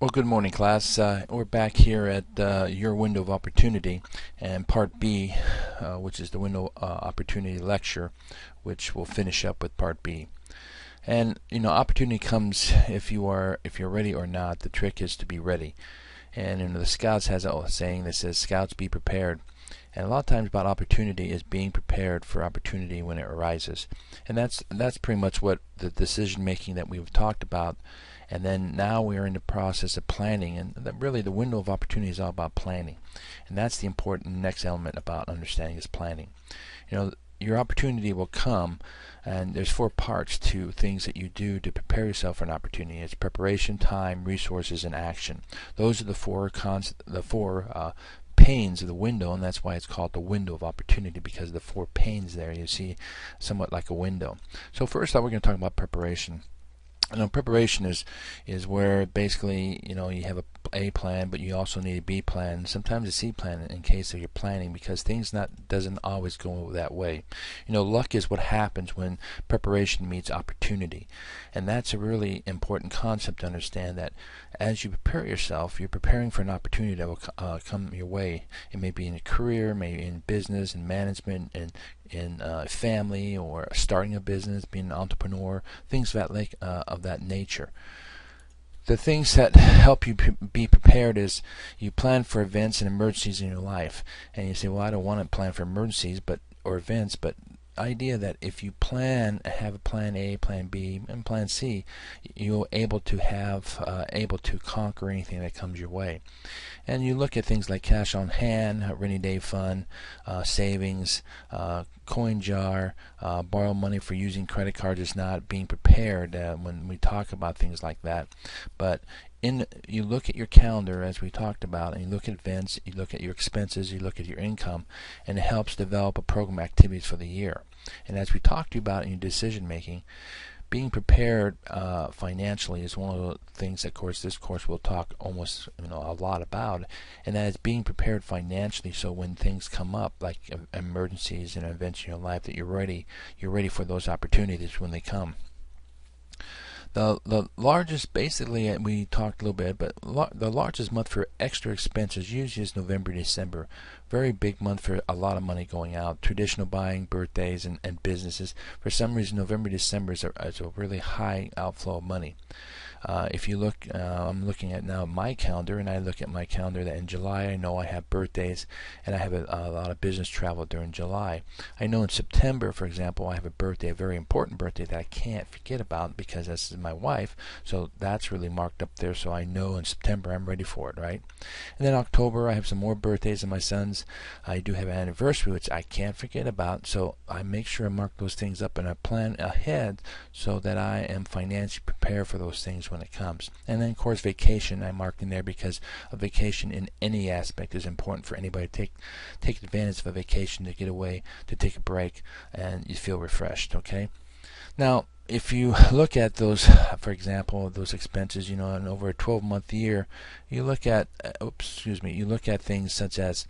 Well, good morning, class. We're back here at your window of opportunity, and part B, which is the window opportunity lecture, which we'll finish up with part B. And opportunity comes if you're ready or not. The trick is to be ready. And the Scouts has a saying that says, "Scouts, be prepared." And a lot of times about opportunity is being prepared for opportunity when it arises. And that's pretty much what the decision making that we've talked about. And then now we are in the process of planning, and really the window of opportunity is all about planning. And that's the important next element about understanding is planning. Your opportunity will come, and there's four parts to things that you do to prepare yourself for an opportunity. It's preparation, time, resources, and action. Those are the four panes of the window, and that's why it's called the window of opportunity, because of the four panes there. You see, somewhat like a window. So first off, we're going to talk about preparation. Preparation is where basically you have a plan, but you also need a B plan, sometimes a C plan in case of your planning, because things doesn't always go that way. Luck is what happens when preparation meets opportunity, and that's a really important concept to understand. That as you prepare yourself, you're preparing for an opportunity that will come your way. It may be in a career, maybe in business and management, and in family, or starting a business, being an entrepreneur, things of that nature. The things that help you be prepared is you plan for events and emergencies in your life. And you say, well, I don't want to plan for emergencies or events, but idea that if you have a plan A, plan B, and plan C, you're able to conquer anything that comes your way. And you look at things like cash on hand, rainy day fund, savings, coin jar, borrow money for using credit cards is not being prepared when we talk about things like that. But you look at your calendar, as we talked about, and you look at events, you look at your expenses, you look at your income, and it helps develop a program of activities for the year. And as we talked about in your decision making, being prepared financially is one of the things that this course will talk almost a lot about, and that is being prepared financially, so when things come up like emergencies and events in your life, that you're ready for those opportunities when they come. The largest, basically, we talked a little bit, but the largest month for extra expenses usually is November, December. Very big month for a lot of money going out. Traditional buying, birthdays, and businesses. For some reason, November, December is a really high outflow of money. If you look, I'm looking at now my calendar, and I look at my calendar that in July I know I have birthdays, and I have a lot of business travel during July. I know in September, for example, I have a birthday, a very important birthday that I can't forget about because this is my wife, so that's really marked up there, so I know in September I'm ready for it, right? And then October, I have some more birthdays of my sons. I do have an anniversary, which I can't forget about, so I make sure I mark those things up, and I plan ahead so that I am financially prepared for those things when it comes. And then, of course, vacation I mark in there, because a vacation in any aspect is important for anybody to take advantage of a vacation, to get away, to take a break, and you feel refreshed. Okay. Now, if you look at those, for example, those expenses, in over a 12-month year, you look at you look at things such as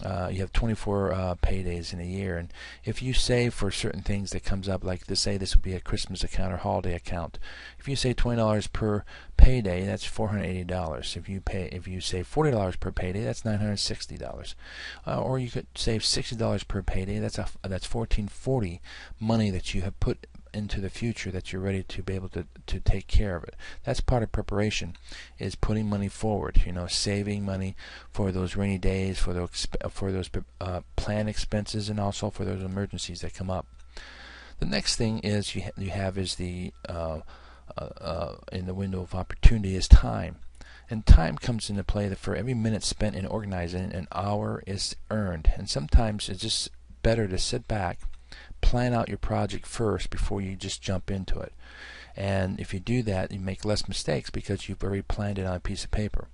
you have 24 paydays in a year, and if you save for certain things that comes up, like this would be a Christmas account or holiday account. If you save $20 per payday, that's $480. If you save $40 per payday, that's $960. Or you could save $60 per payday. That's $1,440 money that you have put into the future, that you're ready to be able to take care of it. That's part of preparation, is putting money forward, saving money for those rainy days, for those planned expenses, and also for those emergencies that come up. The next thing is you have is the in the window of opportunity is time. And time comes into play that for every minute spent in organizing, an hour is earned. And sometimes it's just better to sit back, plan out your project first before you just jump into it. And if you do that, you make less mistakes because you've already planned it on a piece of paper.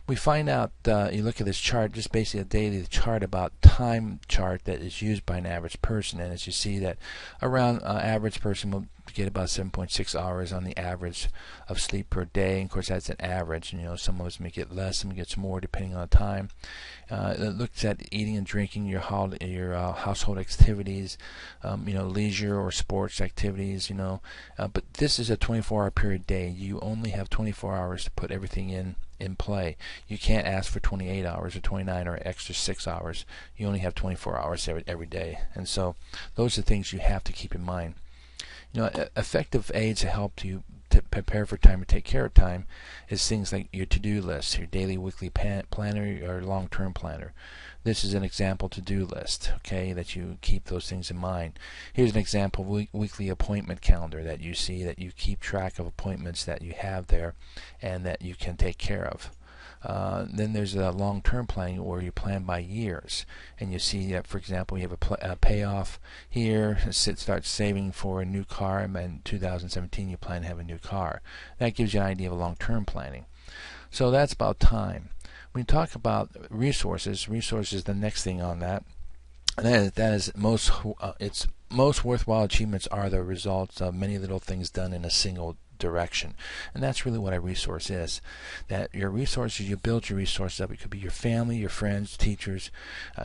we find out, you look at this chart, just basically a daily chart about time chart that is used by an average person, and as you see that around average person will get about 7.6 hours on the average of sleep per day. And of course that's an average, and some of us may get less, some gets more depending on the time. It looks at eating and drinking, your household activities, leisure or sports activities, but this is a 24-hour period day. You only have 24 hours to put everything in play. You can't ask for 28 hours or 29 or extra 6 hours. You only have 24 hours every day. And so those are things you have to keep in mind. Effective aids to help you to prepare for time or take care of time is things like your to-do list, your daily, weekly planner, or long-term planner. This is an example to-do list, okay, that you keep those things in mind. Here's an example weekly appointment calendar that you see, that you keep track of appointments that you have there and that you can take care of. Then there's a long-term planning where you plan by years, and you see that, for example, you have a payoff here, start saving for a new car, and in 2017 you plan to have a new car. That gives you an idea of most planning. So that's about time. When you talk about resources is the next thing on that. And that is its most worthwhile achievements are the results of many little things done in a single direction. And that's really what a resource is. That your resources, you build your resources up. It could be your family, your friends, teachers,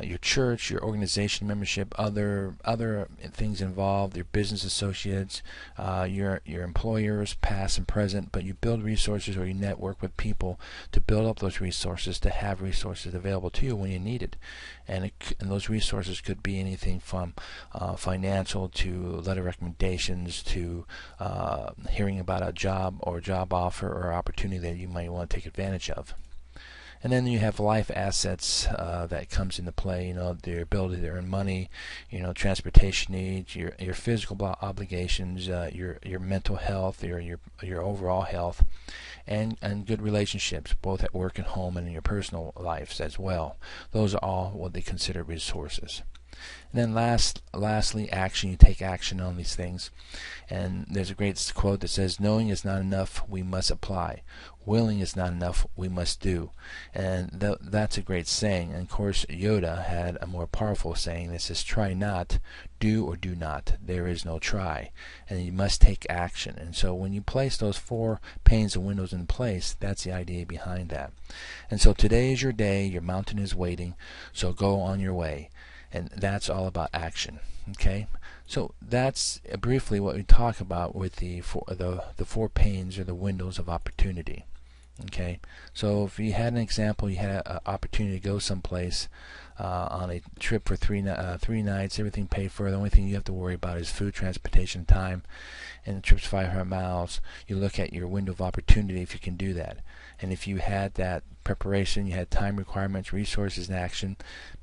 your church, your organization membership, other things involved, your business associates, your employers, past and present. But you build resources, or you network with people to build up those resources, to have resources available to you when you need it. And those resources could be anything from financial to letter recommendations to hearing about a job or job offer or opportunity that you might want to take advantage of. And then you have life assets that comes into play, their ability to earn money, transportation needs, your physical obligations, your mental health, your overall health, and good relationships, both at work and home and in your personal lives as well. Those are all what they consider resources. And then lastly, action. You take action on these things. And there's a great quote that says, knowing is not enough, we must apply. Willing is not enough, we must do. And that's a great saying. And of course, Yoda had a more powerful saying that says, try not, do or do not. There is no try. And you must take action. And so when you place those 4 panes and windows in place, that's the idea behind that. And so today is your day. Your mountain is waiting. So go on your way. And that's all about action. Okay, so that's briefly what we talk about with the 4 panes or the windows of opportunity. Okay, so if you had an example, you had an opportunity to go someplace on a trip for 3 nights, everything paid for. The only thing you have to worry about is food, transportation, time, and the trip's 500 miles. You look at your window of opportunity if you can do that. And if you had that preparation, you had time requirements, resources, and action,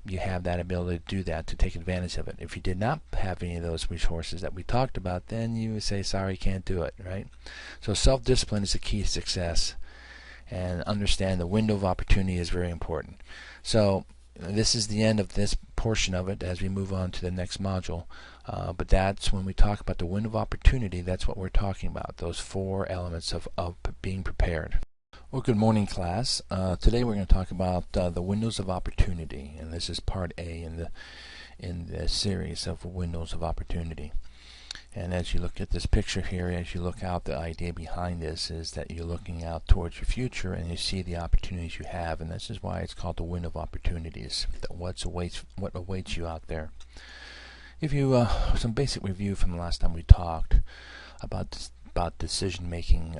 you have that ability to do that, to take advantage of it. If you did not have any of those resources that we talked about, then you would say, sorry, you can't do it, right? So self-discipline is the key to success. And understand the window of opportunity is very important. So this is the end of this portion of it as we move on to the next module. But that's when we talk about the window of opportunity, that's what we're talking about, those 4 elements of being prepared. Well, good morning, class. Today we're going to talk about the windows of opportunity, and this is part A in the series of windows of opportunity. And as you look at this picture here, as you look out, the idea behind this is that you're looking out towards your future and you see the opportunities you have, and this is why it's called the window of opportunities. What awaits you out there. If you some basic review from the last time we talked about decision-making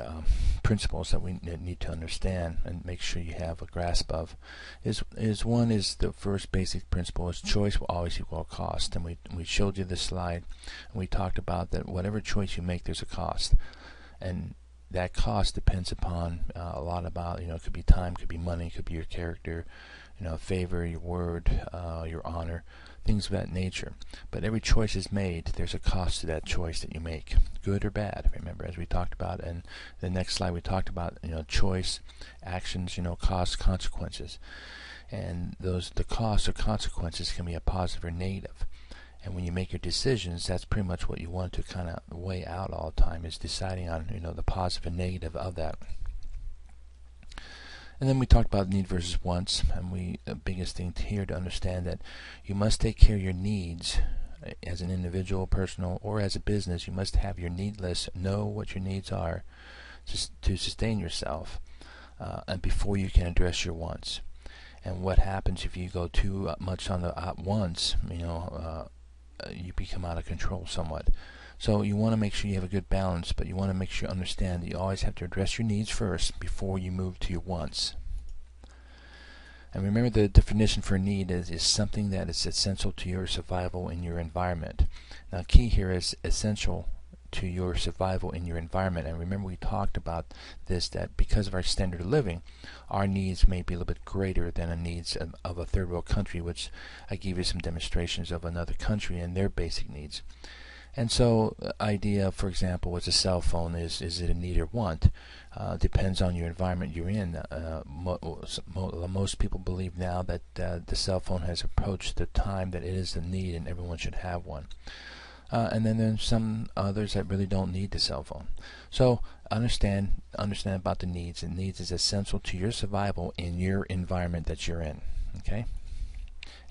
principles that we need to understand and make sure you have a grasp of is the first basic principle is choice will always equal cost. And we showed you this slide, and we talked about that whatever choice you make, there's a cost, and that cost depends upon a lot about, it could be time, could be money, could be your character, favor, your word, your honor, things of that nature. But every choice is made, there's a cost to that choice that you make, good or bad. Remember, as we talked about, and the next slide we talked about, choice, actions, costs, consequences. And the costs or consequences can be a positive or negative. And when you make your decisions, that's pretty much what you want to kind of weigh out all the time, is deciding on, the positive and negative of that. And then we talked about need versus wants, and the biggest thing here to understand that you must take care of your needs as an individual, personal, or as a business. You must have your need list, know what your needs are to sustain yourself, and before you can address your wants. And what happens if you go too much on the wants, you become out of control somewhat. So you want to make sure you have a good balance, but you want to make sure you understand that you always have to address your needs first before you move to your wants. And remember, the definition for need is something that is essential to your survival in your environment. Now, key here is essential to your survival in your environment. And remember, we talked about this, that because of our standard of living, our needs may be a little bit greater than the needs of a third world country, which I gave you some demonstrations of another country and their basic needs. And so the idea, for example, with a cell phone, is it a need or want? Depends on your environment you're in. Most people believe now that the cell phone has approached the time that it is a need and everyone should have one. And then there's some others that really don't need the cell phone. So understand about the needs. And needs is essential to your survival in your environment that you're in. Okay?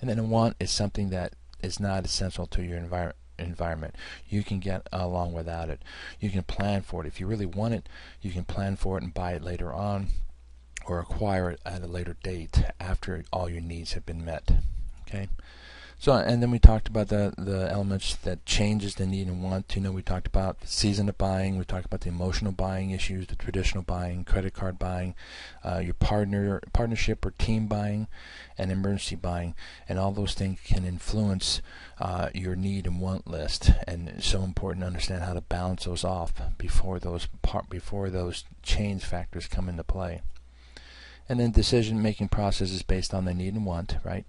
And then a want is something that is not essential to your environment. You can get along without it. You can plan for it. If you really want it, you can plan for it and buy it later on, or acquire it at a later date after all your needs have been met. Okay? So, and then we talked about the elements that changes the need and want. We talked about the season of buying. We talked about the emotional buying issues, the traditional buying, credit card buying, your partnership or team buying, and emergency buying. And all those things can influence your need and want list. And it's so important to understand how to balance those off before those change factors come into play. And then decision-making process is based on the need and want, right?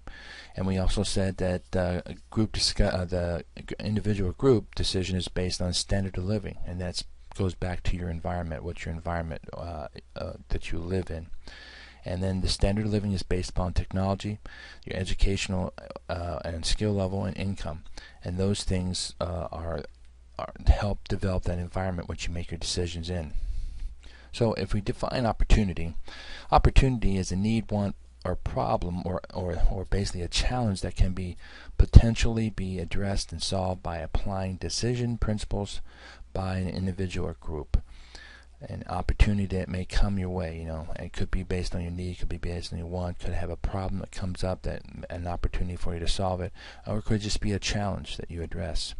And we also said that the individual group decision is based on standard of living, and that goes back to your environment, what's your environment that you live in. And then the standard of living is based upon technology, your educational and skill level, and income. And those things help develop that environment which you make your decisions in. So if we define opportunity is a need, want, or problem, or basically a challenge that can potentially be addressed and solved by applying decision principles by an individual or group. An opportunity that may come your way, it could be based on your need, it could be based on your want, could have a problem that comes up, that an opportunity for you to solve it, or it could just be a challenge that you address.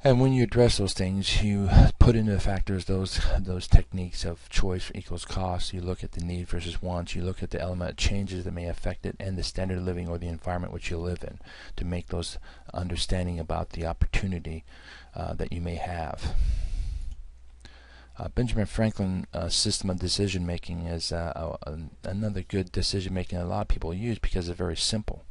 And when you address those things, you put into factors those techniques of choice equals cost. You look at the need versus wants. You look at the element of changes that may affect it, and the standard of living or the environment which you live in, to make those understanding about the opportunity that you may have. Benjamin Franklin's system of decision making is another good decision making that a lot of people use because it's very simple.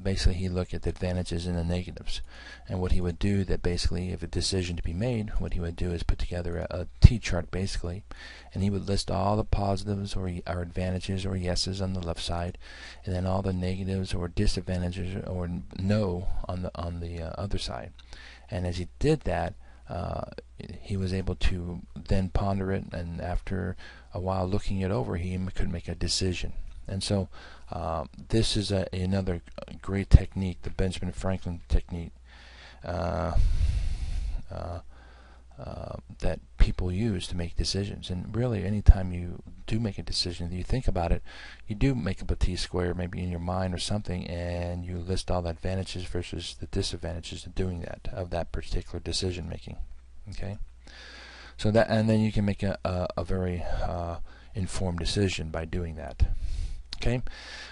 Basically, he looked at the advantages and the negatives, and what he would do, that basically, if a decision to be made, what he would do is put together a T-chart basically, and he would list all the positives or advantages or yeses on the left side, and then all the negatives or disadvantages or no on the other side. And as he did that, he was able to then ponder it, and after a while looking it over, he could make a decision. And so this is another great technique, the Benjamin Franklin technique, that people use to make decisions. And really, anytime you do make a decision, you think about it, you do make up a T-square maybe in your mind or something, and you list all the advantages versus the disadvantages of doing that, of that particular decision making. Okay, so that, and then you can make a very informed decision by doing that. Okay,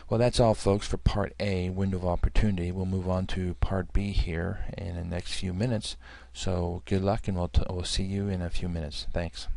well, that's all, folks, for Part A, Window of Opportunity. We'll move on to Part B here in the next few minutes. So good luck, and we'll see you in a few minutes. Thanks.